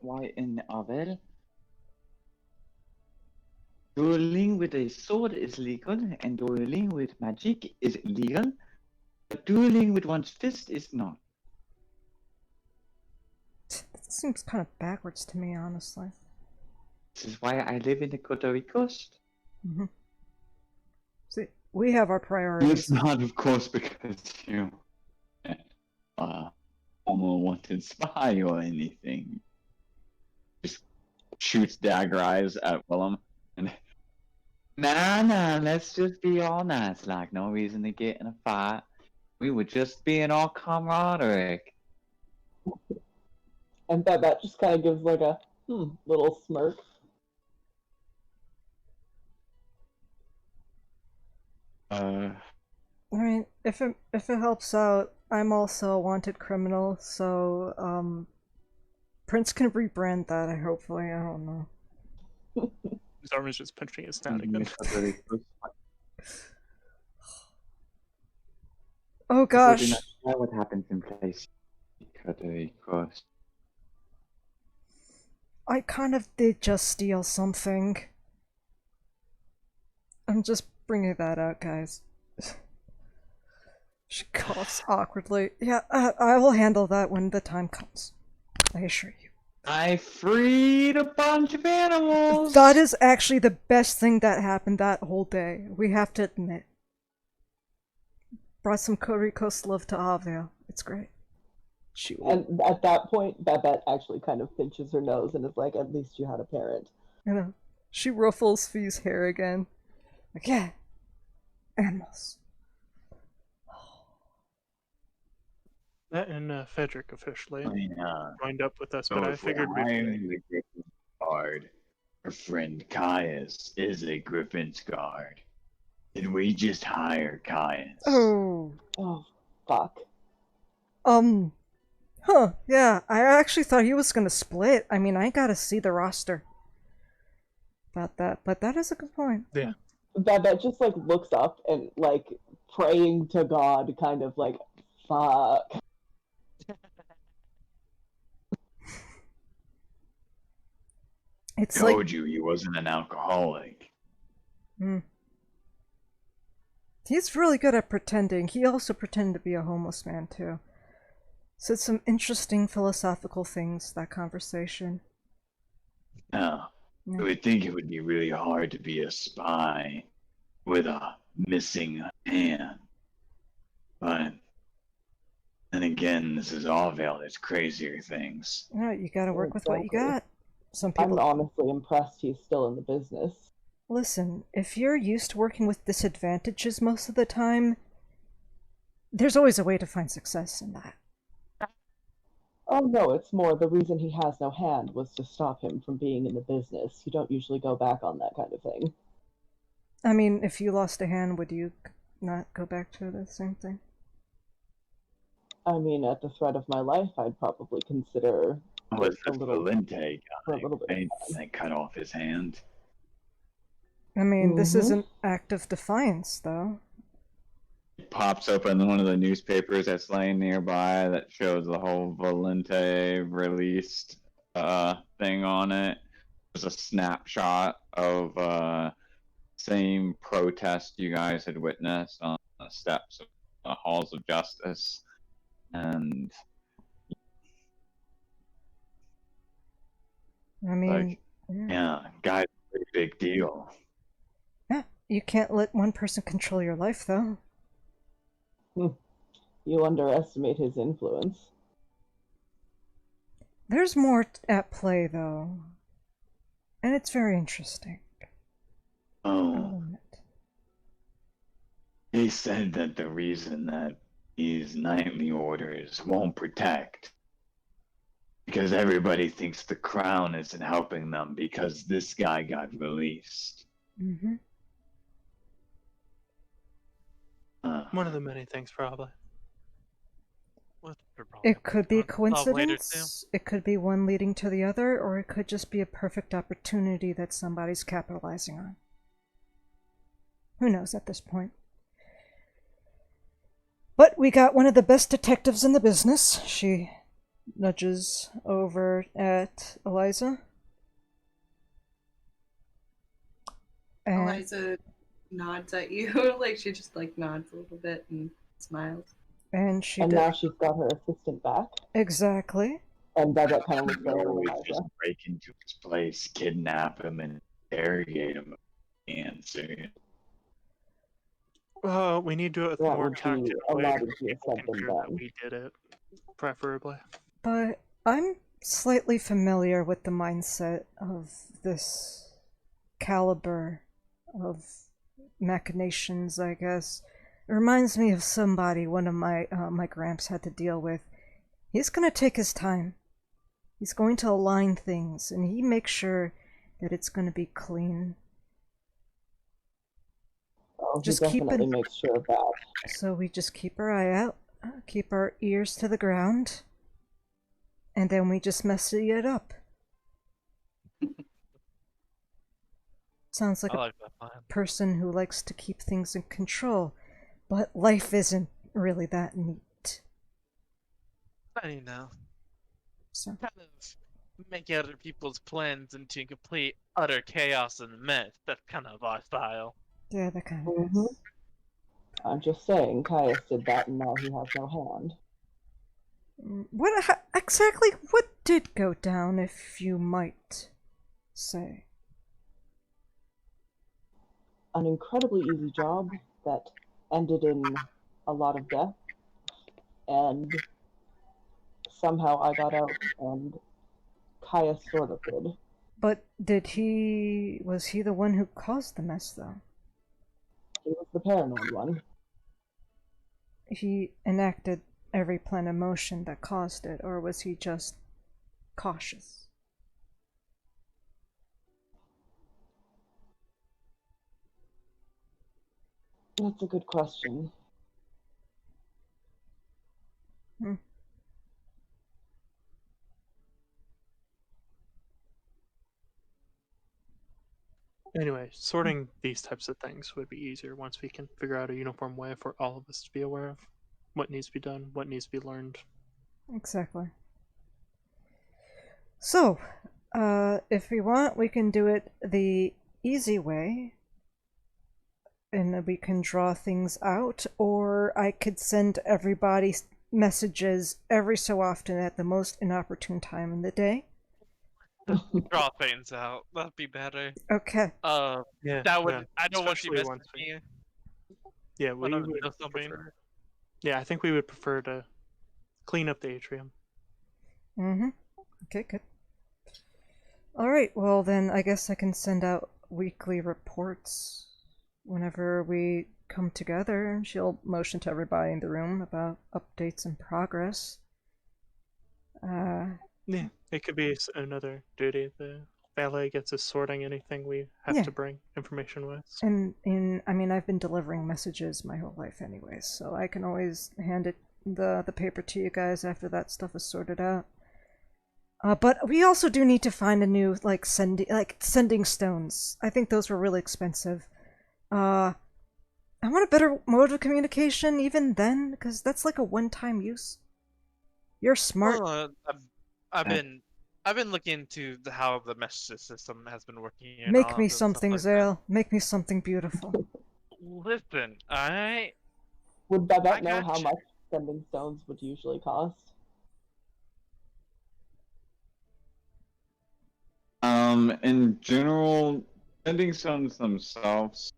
why in Avel dueling with a sword is legal and dueling with magic is legal, but dueling with one's fist is not. That seems kind of backwards to me, honestly. This is why I live in the Kotori Coast. Mm-hmm. See, we have our It's priorities. not, of course, because you wanted spy or anything. Just shoots dagger eyes at Willem and nah, let's just be all nice, like no reason to get in a fight. We were just being all camaraderie. And that just kind of gives like a little smirk. I mean, if it helps out, I'm also a wanted criminal, so Prince can rebrand that. Hopefully, I don't know. Zorman's just pinching his snout again. Oh gosh! What happens in place? Kotori Coast. I kind of did just steal something. I'm just bringing that out, guys. She coughs awkwardly. Yeah, I will handle that when the time comes. I assure you. I freed a bunch of animals! That is actually the best thing that happened that whole day. We have to admit. Brought some Koriko's love to Avia. It's great. And at that point, Babette actually kind of pinches her nose and is like, at least you had a parent. You know, she ruffles Fee's hair again. Like, yeah, animals. That and Fedric officially joined up with us, So but I if figured we'd I'm the Griffin's guard, our friend Caius is a Griffin's guard. Did we just hire Caius? Oh, fuck. Huh, yeah, I actually thought he was gonna split. I mean, I gotta see the roster about that, but that is a good point. Yeah. Babette just like looks up and like praying to God, kind of like, fuck. It's Told like you he wasn't an alcoholic. He's really good at pretending. He also pretended to be a homeless man too. Said some interesting philosophical things, that conversation. No. I would think it would be really hard to be a spy with a missing hand. But then again, this is Allvale. There's crazier things. Yeah, you gotta work with what you got. Some people. I'm honestly impressed he's still in the business. Listen, if you're used to working with disadvantages most of the time, there's always a way to find success in that. Oh no, it's more the reason he has no hand was to stop him from being in the business. You don't usually go back on that kind of thing. I mean, if you lost a hand, would you not go back to the same thing? I mean, at the threat of my life, I'd probably consider Was the little Valente for a little bit. guy, and they cut off his hand. I mean, this is an act of defiance, though. It pops open one of the newspapers that's laying nearby that shows the whole Valente released thing on it. There's a snapshot of same protest you guys had witnessed on the steps of the halls of justice, and I mean, yeah, guy's a pretty big deal. Yeah, you can't let one person control your life, though. You underestimate his influence. There's more at play, though. And it's very interesting. Oh. He said that the reason that these nightly orders won't protect because everybody thinks the crown isn't helping them because this guy got released. Mm-hmm. One of the many things, probably. It could be a coincidence, it could be one leading to the other, or it could just be a perfect opportunity that somebody's capitalizing on. Who knows at this point? But we got one of the best detectives in the business. She nudges over at Eliza. Eliza. And Eliza nods at you, like she just like nods a little bit and smiles. and she And did now she's got her assistant back. exactly. And Babette kind of looks We over always at just Eliza. break into his place, kidnap him, and interrogate him. And soon. We need to do it with That more would be tactic a way lot so easier people said can than hear that done. we did it, preferably. But I'm slightly familiar with the mindset of this caliber of machinations, I guess. It reminds me of somebody one of my gramps had to deal with. He's gonna take his time. He's going to align things, and he makes sure that it's gonna be clean. Oh, Just he keep definitely it- makes sure of that. So we just keep our eye out, keep our ears to the ground, and then we just messy it up. Sounds like I a like that plan. person who likes to keep things in control, but life isn't really that neat. I know. So Kind of making other people's plans into complete utter chaos and mess. That's kind of our style. yeah, that kind of Mhm. I'm just saying, Caius did that and now he has no hand. exactly what did go down, if you might say? An incredibly easy job that ended in a lot of death, and somehow I got out, and Caius sort of did. But was he the one who caused the mess, though? He was the paranoid one. He enacted every plan of motion that caused it, or was he just cautious? That's a good question. Anyway, sorting these types of things would be easier once we can figure out a uniform way for all of us to be aware of what needs to be done, what needs to be learned. Exactly. So, if we want, we can do it the easy way, and we can draw things out, or I could send everybody messages every so often at the most inopportune time in the day. Draw things out. That'd be better. Okay. Yeah, That would. yeah. I don't want you Especially once messaging me. Yeah, When we I'm in the would middle of something. prefer. Yeah, I think we would prefer to clean up the atrium. Mm-hmm. Okay, good. Alright, well then I guess I can send out weekly reports whenever we come together. She'll motion to everybody in the room about updates and progress. Yeah, it could be another duty. The valet gets us sorting anything we have Yeah. to bring information with. And I've been delivering messages my whole life anyways, so I can always hand the paper to you guys after that stuff is sorted out. But we also do need to find a new sending stones. I think those were really expensive. I want a better mode of communication even then, because that's like a one-time use. You're smart. Well, I've been looking into how the message system has been working. And Make all me of that something, stuff like that. Zale. Make me something beautiful. Listen, alright? Would Babette I know got how you. much sending stones would usually cost? In general, sending stones themselves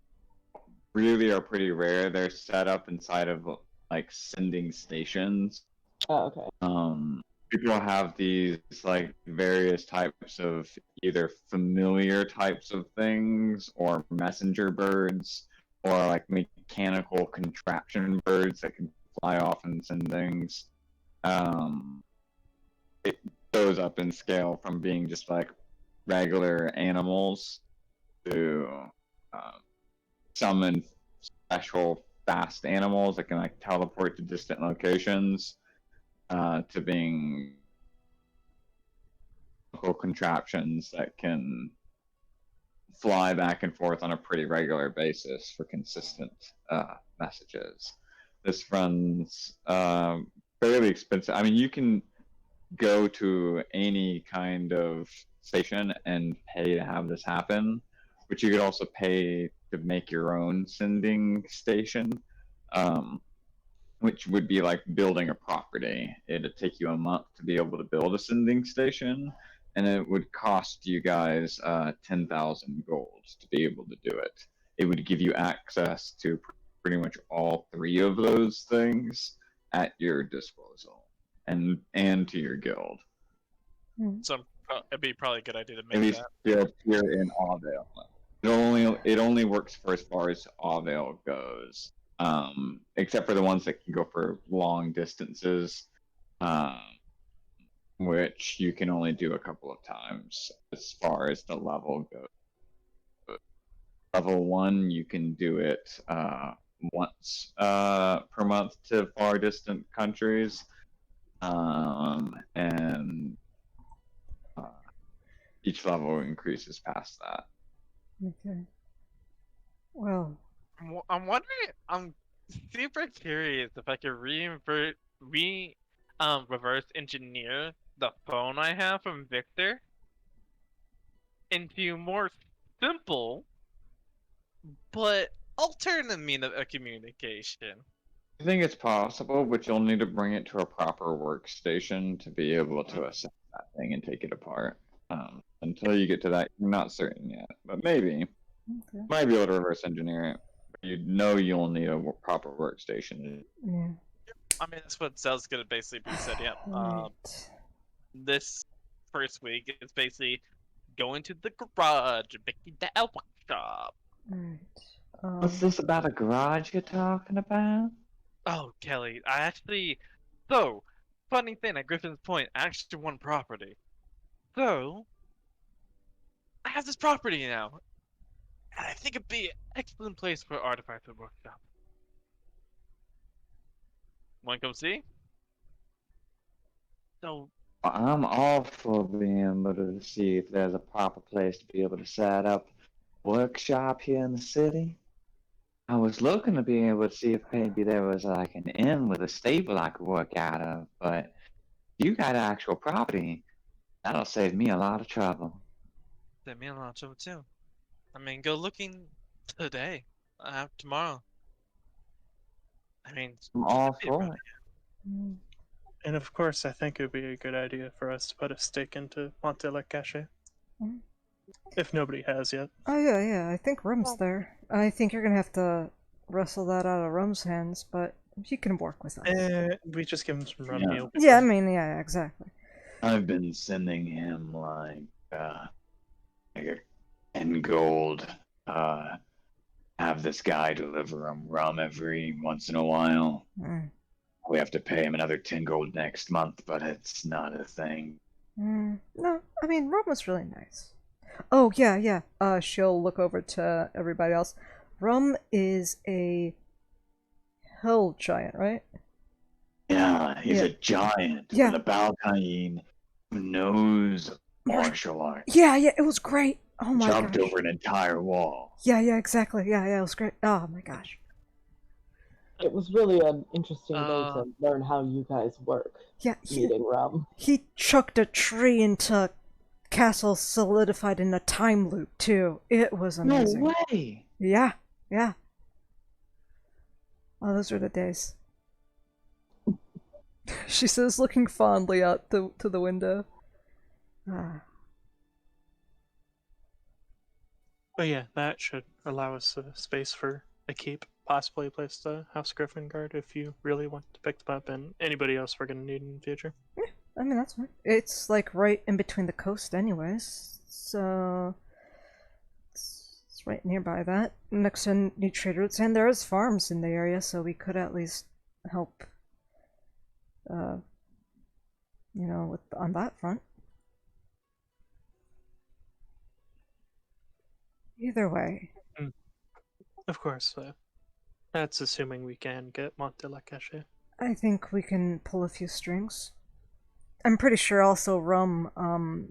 really are pretty rare. They're set up inside of like sending stations. Oh, okay. People have these like various types of either familiar types of things or messenger birds or like mechanical contraption birds that can fly off and send things. It goes up in scale from being just like regular animals to summon special fast animals that can like teleport to distant locations to being contraptions that can fly back and forth on a pretty regular basis for consistent messages. This runs fairly expensive. I mean, you can go to any kind of station and pay to have this happen, but you could also pay to make your own sending station, um, which would be like building a property. It'd take you a month to be able to build a sending station, and it would cost you guys 10,000 gold to be able to do it. It would give you access to pretty much all three of those things at your disposal, and to your guild. So it'd be probably a good idea to At make least that. here in Auvale. It only works for as far as Auvale goes, except for the ones that can go for long distances, um, which you can only do a couple of times as far as the level goes. Level 1, you can do it once per month to far distant countries, and each level increases past that. Okay. Well, I'm wondering. I'm super curious if I could reverse engineer the phone I have from Victor into more simple but alternative mean of communication. I think it's possible, but you'll need to bring it to a proper workstation to be able to assemble that thing and take it apart. Until you get to that, you're not certain yet, but maybe. okay. Might be able to reverse engineer it. But you know you'll need a proper workstation. Yeah. I mean, that's what Zell's gonna basically be said. Yep. Right. This first week is basically going to the garage, making the workshop. Right. What's this about a garage you're talking about? Oh, Kelly, I actually. So, funny thing at Griffin's Point, I actually won property. So, I have this property now. And I think it'd be an excellent place for artifact workshop. Wanna come see? So, I'm all for being able to see if there's a proper place to be able to set up a workshop here in the city. I was looking to be able to see if maybe there was like an inn with a stable I could work out of, but you got actual property. That'll save me a lot of trouble. send me a lot of too. I mean, go looking today. Tomorrow. I mean, I'm all be for right. it. Mm. And of course, I think it would be a good idea for us to put a stake into Monte La Cache. Mm. If nobody has yet. Oh yeah, yeah. I think Rum's there. I think you're gonna have to wrestle that out of Rum's hands, but you can work with him. We just give him some rum Yeah. meal. Yeah, I mean, yeah, exactly. I've been sending him like a 10 gold. Have this guy deliver him rum every once in a while. Mm. We have to pay him another 10 gold next month, but it's not a thing. No, I mean, Rum was really nice. Oh yeah, yeah. She'll look over to everybody else. Rum is a hell giant, right? Yeah, he's Yeah. a giant Yeah. with a Balkain who knows martial arts. Yeah, yeah. It was great. Oh my Jumped gosh. over an entire wall. Yeah, yeah, exactly. Yeah, yeah. It was great. Oh my gosh. It was really an interesting way Uh, to learn how you guys work, Yeah, meeting Rum. he chucked a tree into castle solidified in a time loop too. It was amazing. No way! Yeah, yeah. Oh, those were the days. She says, looking fondly out to the window. Ah. But yeah, that should allow us a space for a keep, possibly a place to House Griffin guard if you really want to pick them up, and anybody else we're going to need in the future. I mean, that's fine. It's like right in between the coast, anyways. So it's right nearby that. Next to new trade routes, and there is farms in the area, so we could at least help. With on that front. Either way, Of course, that's assuming we can get Monte La Cache. I think we can pull a few strings. I'm pretty sure also Rum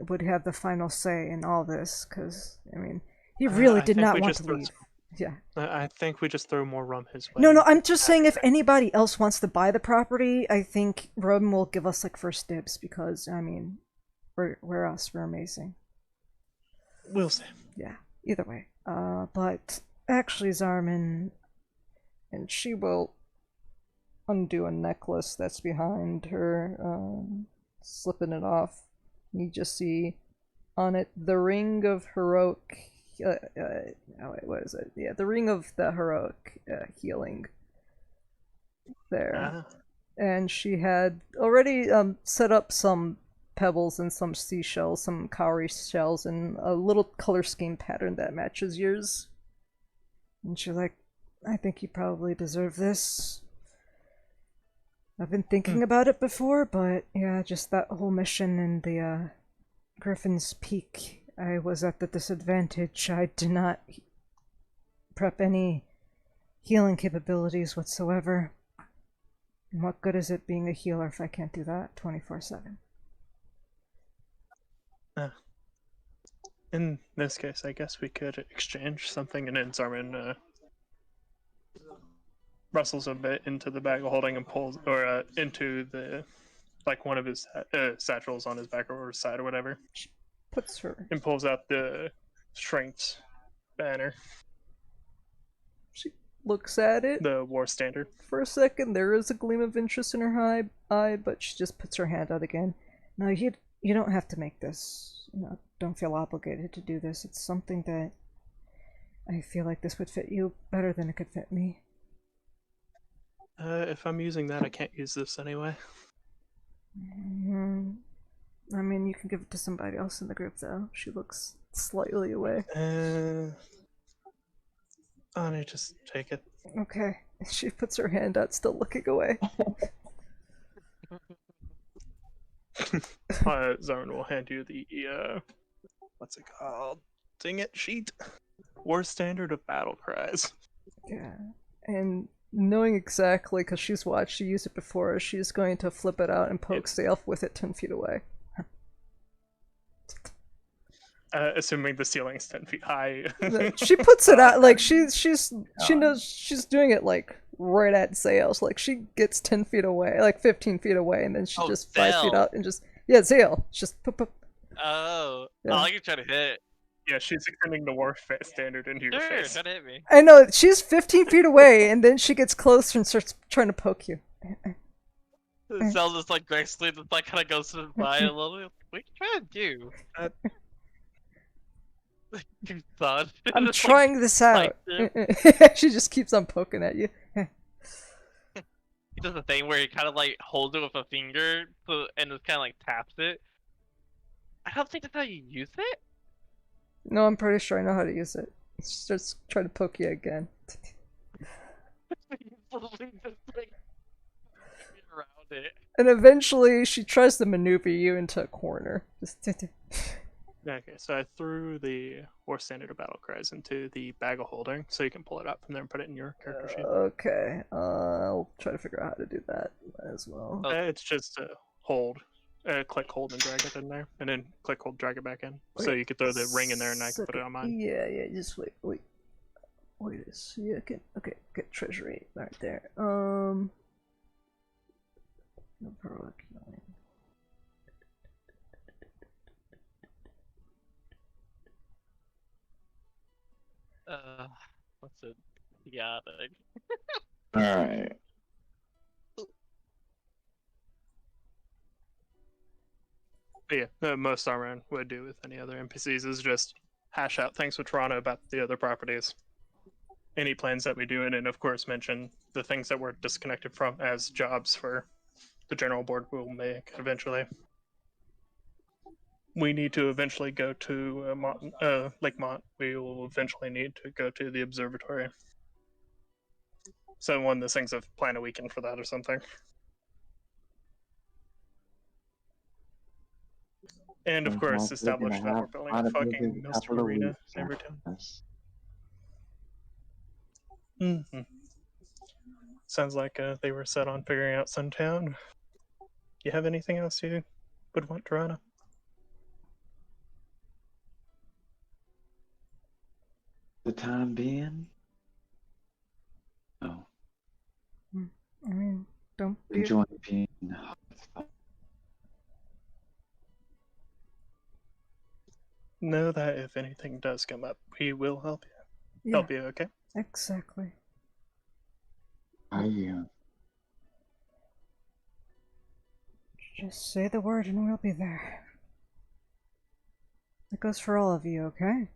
would have the final say in all this, because I mean, he really I did think not we want just to throw leave. Yeah. I think we just throw more rum his way. No, and I'm just saying if happy anybody else wants to buy the property, I think Roden will give us like first dibs because I mean, we're us, we're amazing. we'll see. Yeah. Either way. But actually, Zarman, and she will undo a necklace that's behind her, slipping it off. You just see on it the ring of heroic. Oh wait, what is it? Yeah, the ring of the heroic healing. There, and she had already set up some pebbles and some seashells, some cowrie shells, and a little color scheme pattern that matches yours. And she's like, "I think you probably deserve this." I've been thinking about it before, but yeah, just that whole mission in the Griffin's Peak, I was at the disadvantage. I did not prep any healing capabilities whatsoever. And what good is it being a healer if I can't do that 24/7? In this case, I guess we could exchange something, and then Zarman rustles a bit into the bag of holding and pulls, or into the like one of his satchels on his back or his side or whatever, Puts her. and pulls out the strengths banner, She looks at it. the war standard. For a second, there is a gleam of interest in her eye, but she just puts her hand out again. No, you don't have to make this. You know, don't feel obligated to do this. It's something that I feel like this would fit you better than it could fit me. If I'm using that, I can't use this anyway. I mean, you can give it to somebody else in the group, though. She looks slightly away. Ani, just take it. Okay. She puts her hand out, still looking away. Zarman will hand you the what's it called? Dang it, sheet. War standard of battle cries. Yeah. And knowing exactly, because she's watched you use it before, she's going to flip it out and poke Saelf with it 10 feet away. Assuming the ceiling's 10 feet high. She puts it out like she knows she's doing it like right at Sael's. Like she gets 10 feet away, like 15 feet away, and then she just 5 feet out and just Sael just pop. Oh, Yeah. I like you trying to hit. Yeah, she's extending the war standard into your Sure, face. try to hit me. I know she's 15 feet away, and then she gets closer and starts trying to poke you. Cell just like gracefully just like kind of goes by a little bit. What are you trying to do? You thought. I'm Just, trying this out. like She just keeps on poking at you. he does the thing where he kind of like holds it with a finger, so and just kind of like taps it. I don't think that's how you use it. No, I'm pretty sure I know how to use it. She starts trying to poke you again. He's literally just like around it. And eventually she tries to maneuver you into a corner. Just Okay, so I threw the war standard of battle cries into the bag of holding, so you can pull it out from there and put it in your character sheet. Okay, I'll try to figure out how to do that as well. It's just a hold. Click, hold, and drag it in there, and then click, hold, drag it back in. So you could throw the ring in there, and I can put it on mine. Yeah, just wait a second. Okay, get treasury right there. No heroic healing. What's it? Yeah. Alright. But yeah, most Armand would do with any other NPCs is just hash out things with Toronto about the other properties, any plans that we do, and then of course mention the things that we're disconnected from as jobs for the general board will make eventually. We need to eventually go to Lakemont. We will eventually need to go to the observatory. So one of the things of plan a weekend for that or something. And of course, establish that we're building a fucking military arena in every town. Mm-hmm. Sounds like they were set on figuring out Suntown. You have anything else you would want, Toronto? The time being, I mean, don't be. Enjoy being. Know that if anything does come up, we will help you. Yeah, Help you, okay? exactly. Are you? Just say the word and we'll be there. It goes for all of you, okay?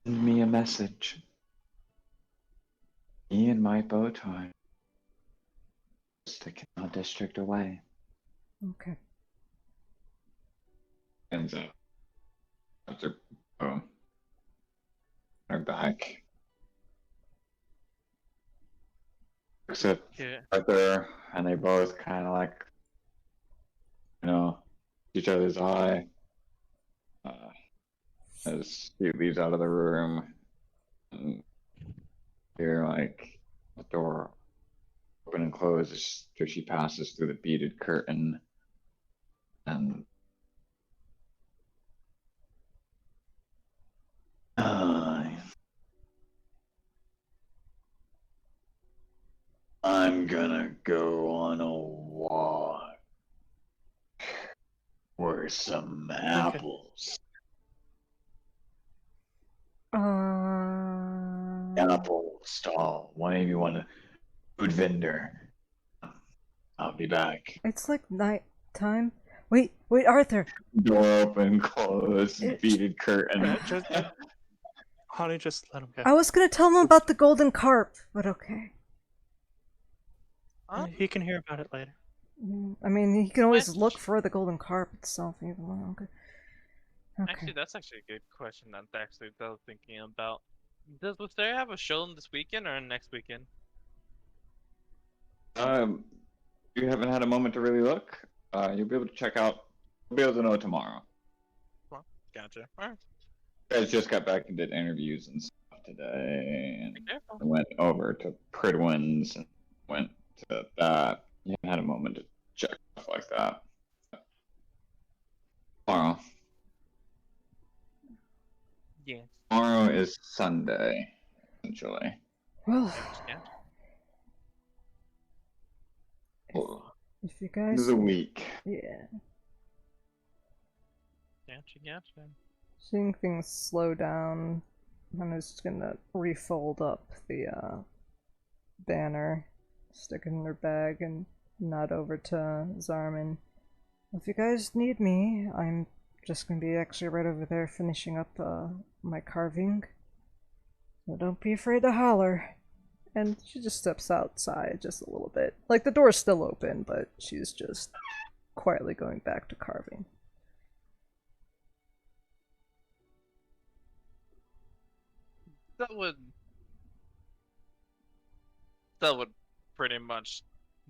Send me a message. Me and my bow tie. Sticking our district away. Okay. Ends up. After boom. They're back. Except Yeah. Arthur, and they both kind of like, each other's eye. As he leaves out of the room, and hear like the door open and close as she passes through the beaded curtain, and I'm gonna go on a walk for some apples. Apple stall. One of you want a food vendor? I'll be back. It's like night time. Wait, Arthur. Door open, close, beaded curtain. Alright, honey, just let him go. I was gonna tell him about the golden carp, but okay. Huh? He can hear about it later. I mean, he can always What? look for the golden carp itself, even though. Okay. Actually, that's actually a good question. That I was thinking about. Does Wisteria have a show this weekend or next weekend? You haven't had a moment to really look. You'll be able to check out. You'll be able to know tomorrow. Well, gotcha. Alright. You guys just got back and did interviews and stuff today, and Be careful. went over to Pridwin's and went to that. You haven't had a moment to check stuff like that. Tomorrow. Yeah. Tomorrow is Sunday, essentially. Well, Yeah. if you End guys. of the week. Yeah. Gotcha. Seeing things slow down, I'm just gonna refold up the banner, stick it in her bag, and nod over to Zarman. If you guys need me, I'm just gonna be actually right over there finishing up my carving. So don't be afraid to holler. And she just steps outside just a little bit. Like the door's still open, but she's just quietly going back to carving. That would pretty much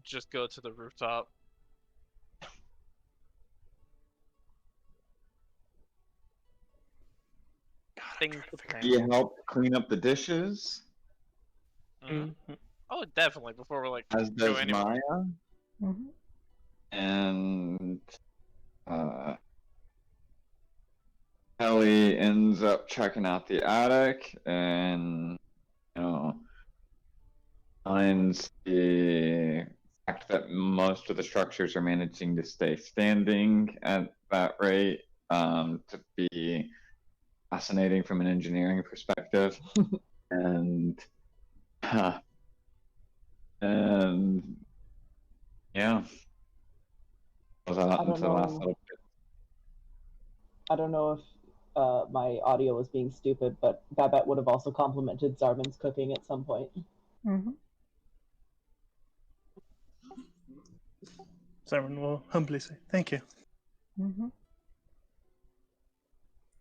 just go to the rooftop. Things to plan. Do you help clean up the dishes? Mm-hmm. Oh, definitely. Before we're like As go does anywhere. Maya. Mm-hmm. And Ellie ends up checking out the attic and finds the fact that most of the structures are managing to stay standing at that rate to be fascinating from an engineering perspective. and and yeah, was that I don't into the last know. little bit. I don't know if my audio was being stupid, but Babette would have also complimented Zarman's cooking at some point. Mm-hmm. Simon will humbly say, thank you. Mm-hmm.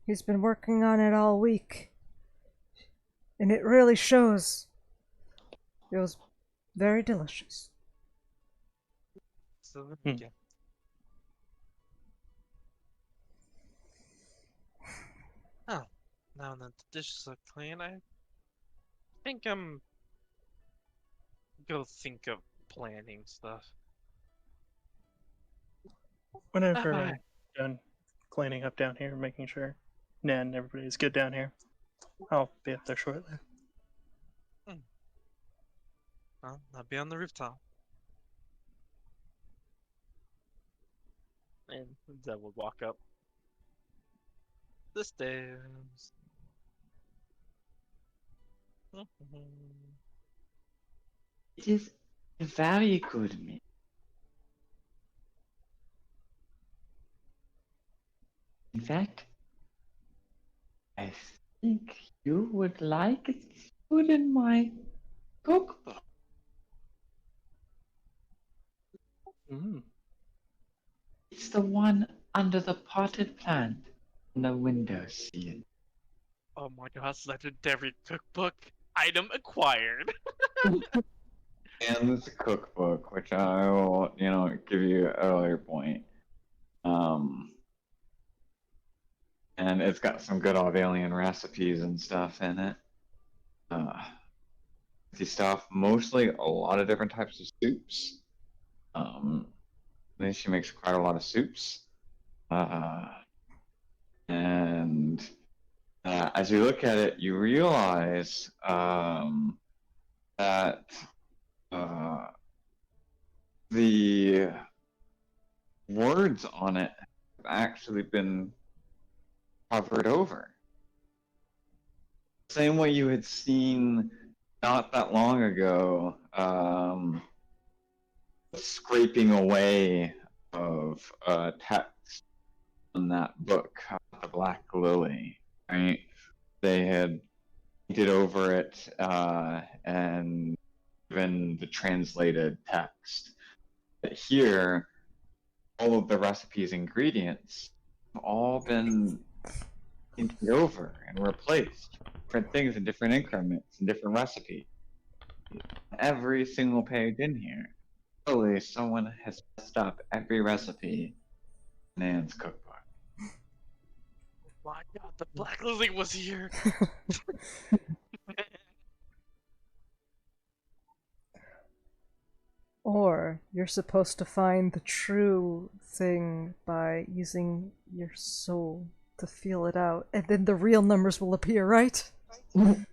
He's been working on it all week. And it really shows. It was very delicious. So Hmm. yeah. Oh, now that the dishes are clean, I think I'm go think of planning stuff. Whenever Alright. I'm done cleaning up down here, making sure Nan and everybody's good down here, I'll be up there shortly. Well, I'll be on the rooftop. And Zeb would walk up the stairs. It is a very good meal. In fact, I think you would like it put in my cookbook. Mm. It's the one under the potted plant in the window seal. Oh my gosh, legendary cookbook item acquired. And it's a cookbook, which I will, give you an earlier point. And it's got some good old alien recipes and stuff in it. Stuff, mostly a lot of different types of soups. Then she makes quite a lot of soups. And as you look at it, you realize that the words on it have actually been covered over. Same way you had seen not that long ago, scraping away of text in that book, The Black Lily, right? They had painted over it and given the translated text. But here, all of the recipes, ingredients have all been painted over and replaced. Different things in different increments and different recipes. Every single page in here. Clearly, someone has messed up every recipe in Anne's cookbook. My god, the Black Lily was here! Or you're supposed to find the true thing by using your soul to feel it out, and then the real numbers will appear, right? You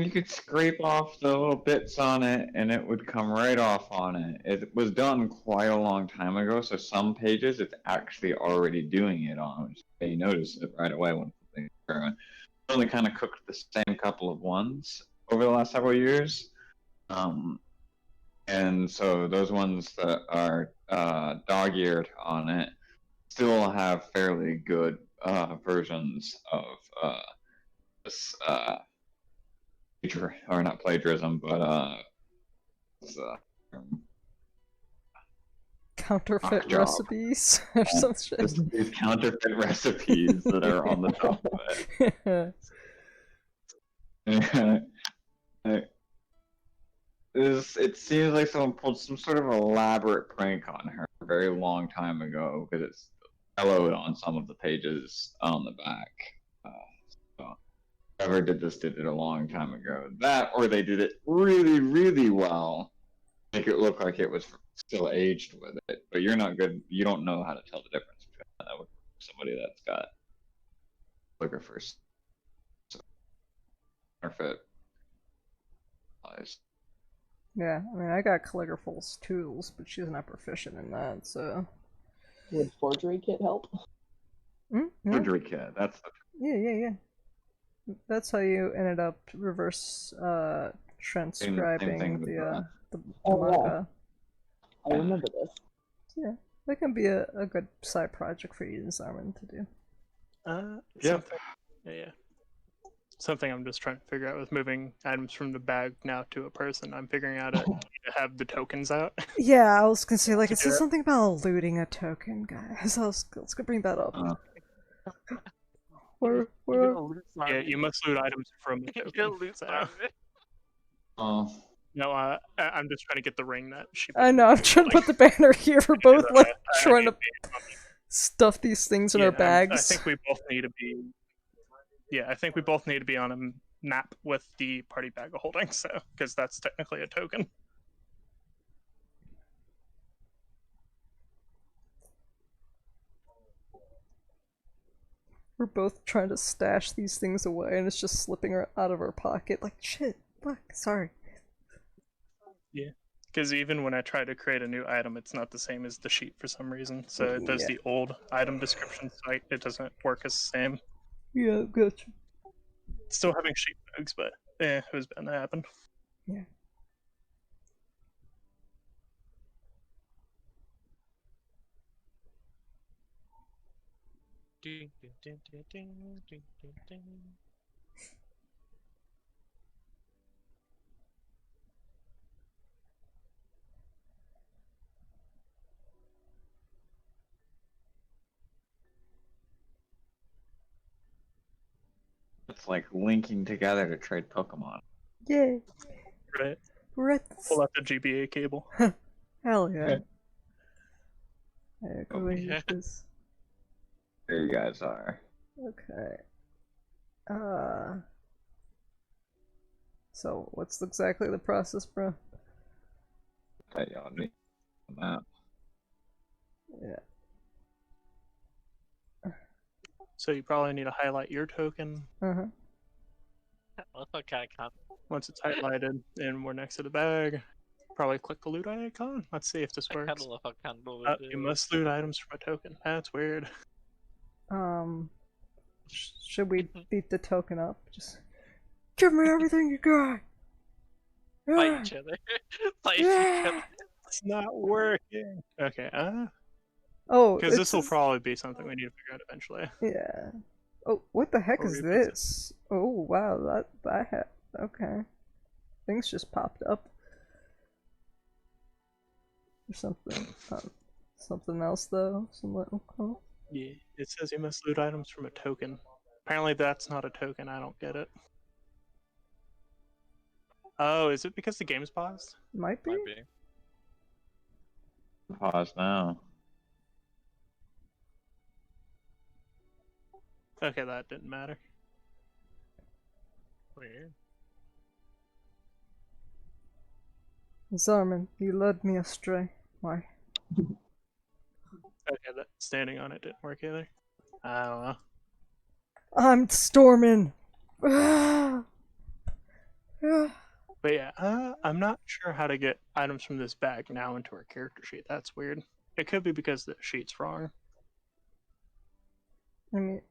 could scrape off the little bits on it and it would come right off on it. It was done quite a long time ago, so some pages it's actually already doing it on. You notice it right away when things are growing. I only kind of cooked the same couple of ones over the last several years. And so those ones that are dog-eared on it still have fairly good versions of this or not plagiarism, but Counterfeit job. recipes or some shit. Just these counterfeit recipes that are on the top of it. It seems like someone pulled some sort of elaborate prank on her a very long time ago because it's yellowed on some of the pages on the back. So whoever did this did it a long time ago. That, or they did it really, really well, make it look like it was still aged with it. But you're not good. You don't know how to tell the difference between that with somebody that's got calligraphers counterfeit eyes. Yeah, I mean, I got calligrapher's tools, but she's not proficient in that, so. Would forgery kit help? Yeah. Forgery kit. That's Yeah. That's how you ended up reverse transcribing the manga. I remember this. Yeah, that can be a good side project for you and Zarman to do. Yeah. Something I'm just trying to figure out with moving items from the bag now to a person. I'm figuring out to have the tokens out. Yeah, I was gonna say, like, it says something about looting a token, guys. Let's go bring that up. Yeah, you must loot items from the token. No, I'm just trying to get the ring that she. I know. I'm trying to put the banner here. We're both like trying to stuff these things in our bags. I think we both need to be. Yeah, I think we both need to be on a map with the party bag of holding, so because that's technically a token. We're both trying to stash these things away, and it's just slipping out of our pocket. Like, shit, fuck, sorry. Because even when I try to create a new item, it's not the same as the sheet for some reason. So it does Yeah. the old item description site. It doesn't work as the same. Yeah, gotcha. Still having sheet bugs, but it was bound to happen. Yeah. Ding, ding, ding, ding, ding, ding, ding, ding. It's like linking together to trade Pokemon. Yay. Right. We're at Pull out the GBA cable. Hell yeah. Okay. Yeah, go Oh, ahead yeah. with this. There you guys are. Okay. So what's exactly the process, bro? Tell you on me. Map. Yeah. So you probably need to highlight your token. Uh-huh. What the kind of Once it's highlighted and we're next to the bag, probably click the loot icon. Let's see if this I kind works. of love how candle You it is. must loot items from a token. That's weird. Should we beat the token up? Just give me everything you got. Fight Yeah. each other. Fight Yeah. each other. It's not working. Okay, Oh, because this will it's- probably be something we need to figure out eventually. Yeah. Oh, what the heck Or is repeat it. this? Oh, wow, okay. Things just popped up. Or something. Something else though. Oh. Yeah, it says you must loot items from a token. Apparently that's not a token. I don't get it. Oh, is it because the game's paused? Might be. Might be. Pause now. Okay, that didn't matter. Weird. Zarman, you led me astray. Why? Okay, that standing on it didn't work either. I don't know. I'm storming. Ah. Ah. But yeah, I'm not sure how to get items from this bag now into our character sheet. That's weird. It could be because the sheet's wrong. I mean,